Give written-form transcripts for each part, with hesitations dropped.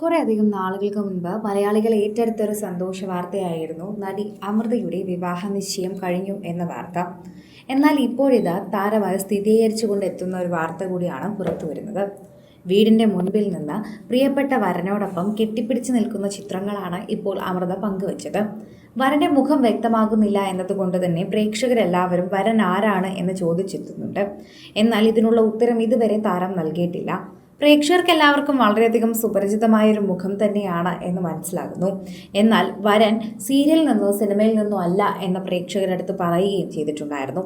കുറേയധികം നാളുകൾക്ക് മുൻപ് മലയാളികൾ ഏറ്റെടുത്ത ഒരു സന്തോഷ വാർത്തയായിരുന്നു നടി അമൃതയുടെ വിവാഹ നിശ്ചയം കഴിഞ്ഞു എന്ന വാർത്ത. എന്നാൽ ഇപ്പോഴിതാ താരം അത് സ്ഥിരീകരിച്ചുകൊണ്ട് എത്തുന്ന ഒരു വാർത്ത കൂടിയാണ് പുറത്തു വരുന്നത്. വീടിന്റെ മുൻപിൽ നിന്ന് പ്രിയപ്പെട്ട വരനോടൊപ്പം കെട്ടിപ്പിടിച്ചു നിൽക്കുന്ന ചിത്രങ്ങളാണ് ഇപ്പോൾ അമൃത പങ്കുവച്ചത്. വരന്റെ മുഖം വ്യക്തമാകുന്നില്ല എന്നതുകൊണ്ട് തന്നെ പ്രേക്ഷകരെല്ലാവരും വരൻ ആരാണ് എന്ന് ചോദിച്ചെത്തുന്നുണ്ട്. എന്നാൽ ഇതിനുള്ള ഉത്തരം ഇതുവരെ താരം നൽകിയിട്ടില്ല. പ്രേക്ഷകർക്ക് എല്ലാവർക്കും വളരെയധികം സുപരിചിതമായൊരു മുഖം തന്നെയാണ് എന്ന് മനസ്സിലാകുന്നു. എന്നാൽ വരൻ സീരിയലിൽ നിന്നോ സിനിമയിൽ നിന്നോ അല്ല എന്ന് പ്രേക്ഷകരടുത്ത് പറയുകയും ചെയ്തിട്ടുണ്ടായിരുന്നു.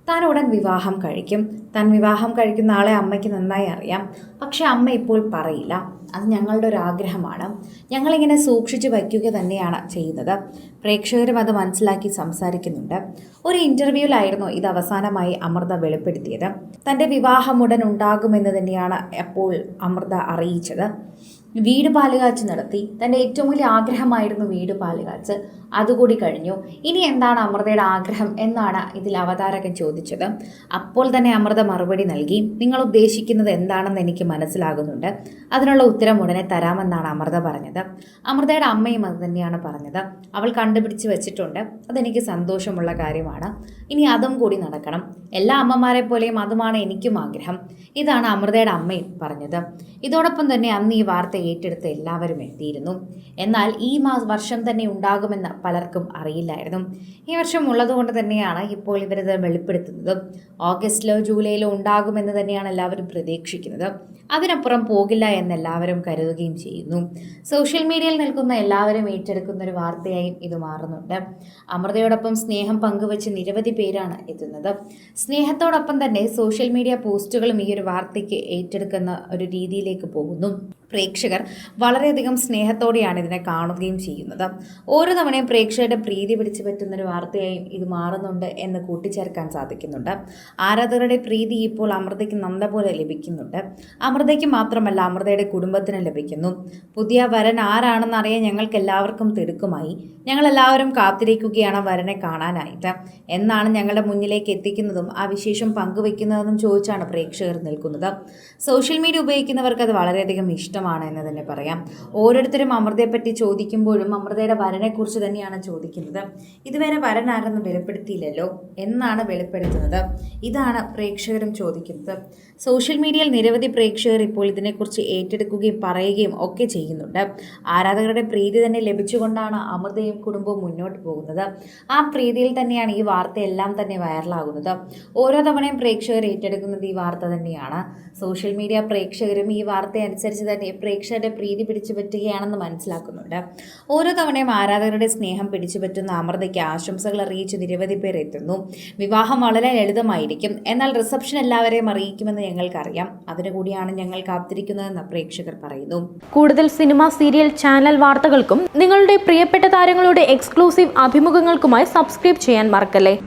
താൻ ഉടൻ വിവാഹം കഴിക്കും, താൻ വിവാഹം കഴിക്കുന്ന ആളെ അമ്മയ്ക്ക് നന്നായി അറിയാം, പക്ഷെ അമ്മ ഇപ്പോൾ പറയില്ല. അത് ഞങ്ങളുടെ ഒരു ആഗ്രഹമാണ്, ഞങ്ങളിങ്ങനെ സൂക്ഷിച്ചു വയ്ക്കുക തന്നെയാണ് ചെയ്യുന്നത്. പ്രേക്ഷകരും അത് മനസ്സിലാക്കി സംസാരിക്കുന്നുണ്ട്. ഒരു ഇൻ്റർവ്യൂവിലായിരുന്നു ഇത് അവസാനമായി അമൃത വെളിപ്പെടുത്തിയത്. തൻ്റെ വിവാഹം ഉടൻ ഉണ്ടാകുമെന്ന് തന്നെയാണ് അപ്പോൾ അമൃത അറിയിച്ചത്. വീട് പാലുകാച്ച് നടത്തി. തൻ്റെ ഏറ്റവും വലിയ ആഗ്രഹമായിരുന്നു വീട് പാലുകാച്ച്. അതുകൂടി കഴിഞ്ഞു. ഇനി എന്താണ് അമൃതയുടെ ആഗ്രഹം എന്നാണ് ഇതിൽ അവതാരകൻ ചോദിച്ചത്. അപ്പോൾ തന്നെ അമൃത മറുപടി നൽകി, നിങ്ങൾ ഉദ്ദേശിക്കുന്നത് എന്താണെന്ന് എനിക്ക് മനസ്സിലാകുന്നുണ്ട്, അതിനുള്ള ഉത്തരം ഉടനെ തരാമെന്നാണ് അമൃത പറഞ്ഞത്. അമൃതയുടെ അമ്മയും അത് തന്നെയാണ് പറഞ്ഞത്. അവൾ കണ്ടുപിടിച്ച് വെച്ചിട്ടുണ്ട്, അതെനിക്ക് സന്തോഷമുള്ള കാര്യമാണ്. ഇനി അതും കൂടി നടക്കണം. എല്ലാ അമ്മമാരെ പോലെയും അതുമാണ് എനിക്കും ആഗ്രഹം. ഇതാണ് അമൃതയുടെ അമ്മയും പറഞ്ഞത്. ഇതോടൊപ്പം തന്നെ അന്ന് ഈ വാർത്ത ഏറ്റെടുത്ത് എല്ലാവരും എത്തിയിരുന്നു. എന്നാൽ ഈ വർഷം തന്നെ ഉണ്ടാകുമെന്ന് പലർക്കും അറിയില്ലായിരുന്നു. ഈ വർഷം ഉള്ളതുകൊണ്ട് തന്നെയാണ് ഇപ്പോൾ ഇവരിത് വെളിപ്പെടുത്തുന്നത്. ഓഗസ്റ്റിലോ ജൂലൈയിലോ ഉണ്ടാകുമെന്ന് തന്നെയാണ് എല്ലാവരും പ്രതീക്ഷിക്കുന്നത്. അതിനപ്പുറം പോകില്ല എന്ന് എല്ലാവരും കരുതുകയും ചെയ്യുന്നു. സോഷ്യൽ മീഡിയയിൽ നിൽക്കുന്ന എല്ലാവരും ഏറ്റെടുക്കുന്ന ഒരു വാർത്തയായും ഇത് മാറുന്നുണ്ട്. അമൃതയോടൊപ്പം സ്നേഹം പങ്കുവച്ച് നിരവധി പേരാണ് എത്തുന്നത്. സ്നേഹത്തോടൊപ്പം തന്നെ സോഷ്യൽ മീഡിയ പോസ്റ്റുകളും ഈ ഒരു വാർത്തയ്ക്ക് ഏറ്റെടുക്കുന്ന ഒരു രീതിയിലേക്ക് പോകുന്നു. പ്രേക്ഷകർ വളരെയധികം സ്നേഹത്തോടെയാണ് ഇതിനെ കാണുകയും ചെയ്യുന്നത്. ഓരോ തവണയും പ്രേക്ഷകരുടെ പ്രീതി പിടിച്ചു പറ്റുന്നൊരു വാർത്തയായും ഇത് മാറുന്നുണ്ട് എന്ന് കൂട്ടിച്ചേർക്കാൻ സാധിക്കുന്നുണ്ട്. ആരാധകരുടെ പ്രീതി ഇപ്പോൾ അമൃതയ്ക്ക് നല്ലപോലെ ലഭിക്കുന്നുണ്ട്. അമൃതയ്ക്ക് മാത്രമല്ല, അമൃതയുടെ കുടുംബത്തിന് ലഭിക്കുന്നു. പുതിയ വരൻ ആരാണെന്ന് അറിയാൻ ഞങ്ങൾക്ക് എല്ലാവർക്കും തിടുക്കമായി. ഞങ്ങളെല്ലാവരും കാത്തിരിക്കുകയാണ് വരനെ കാണാനായിട്ട്. എന്നാണ് ഞങ്ങളുടെ മുന്നിലേക്ക് എത്തിക്കുന്നതും ആ വിശേഷം പങ്കുവെക്കുന്നതെന്നും ചോദിച്ചാണ് പ്രേക്ഷകർ നിൽക്കുന്നത്. സോഷ്യൽ മീഡിയ ഉപയോഗിക്കുന്നവർക്ക് അത് വളരെയധികം ഇഷ്ടമാണ് എന്ന് തന്നെ പറയാം. ഓരോരുത്തരും അമൃതയെപ്പറ്റി ചോദിക്കുമ്പോഴും അമൃതയുടെ വരനെക്കുറിച്ച് തന്നെയാണ് ചോദിക്കുന്നത്. ഇതുവരെ വരൻ ആരെന്ന് വെളിപ്പെടുത്തിയില്ലല്ലോ എന്നാണ് വെളിപ്പെടുത്തുന്നത്. ഇതാണ് പ്രേക്ഷകരും ചോദിക്കുന്നത്. സോഷ്യൽ മീഡിയയിൽ നിരവധി പ്രേക്ഷകർ ഇപ്പോൾ ഇതിനെക്കുറിച്ച് ഏറ്റെടുക്കുകയും പറയുകയും ഒക്കെ ചെയ്യുന്നുണ്ട്. ആരാധകരുടെ പ്രീതി തന്നെ ലഭിച്ചുകൊണ്ടാണ് അമൃതയും കുടുംബവും മുന്നോട്ട് പോകുന്നത്. ആ പ്രീതിയിൽ തന്നെയാണ് ഈ വാർത്തയെല്ലാം തന്നെ വൈറലാകുന്നത്. ഓരോ തവണയും പ്രേക്ഷകർ ഏറ്റെടുക്കുന്നത് ഈ വാർത്ത തന്നെയാണ്. സോഷ്യൽ മീഡിയ പ്രേക്ഷകരും ഈ വാർത്ത അനുസരിച്ച് തന്നെ പ്രേക്ഷകരുടെ പ്രീതി പിടിച്ചു പറ്റുകയാണെന്ന് മനസ്സിലാക്കുന്നുണ്ട്. ഓരോ തവണയും ആരാധകരുടെ സ്നേഹം പിടിച്ചു പറ്റുന്ന അമൃതയ്ക്ക് ആശംസകൾ അറിയിച്ച് നിരവധി പേർ എത്തുന്നു. വിവാഹം വളരെ ലളിതമായിരിക്കും, എന്നാൽ റിസപ്ഷൻ എല്ലാവരെയും അറിയിക്കുമെന്ന് ഞങ്ങൾക്കറിയാം. അതിനു കൂടിയാണ് ഞങ്ങൾ കാത്തിരിക്കുന്നതെന്ന് പ്രേക്ഷകർ പറയുന്നു. കൂടുതൽ സിനിമ, സീരിയൽ, ചാനൽ വാർത്തകൾക്കും നിങ്ങളുടെ പ്രിയപ്പെട്ട താരങ്ങളുടെ എക്സ്ക്ലൂസീവ് അഭിമുഖങ്ങൾക്കുമായി സബ്സ്ക്രൈബ് ചെയ്യാൻ മറക്കല്ലേ.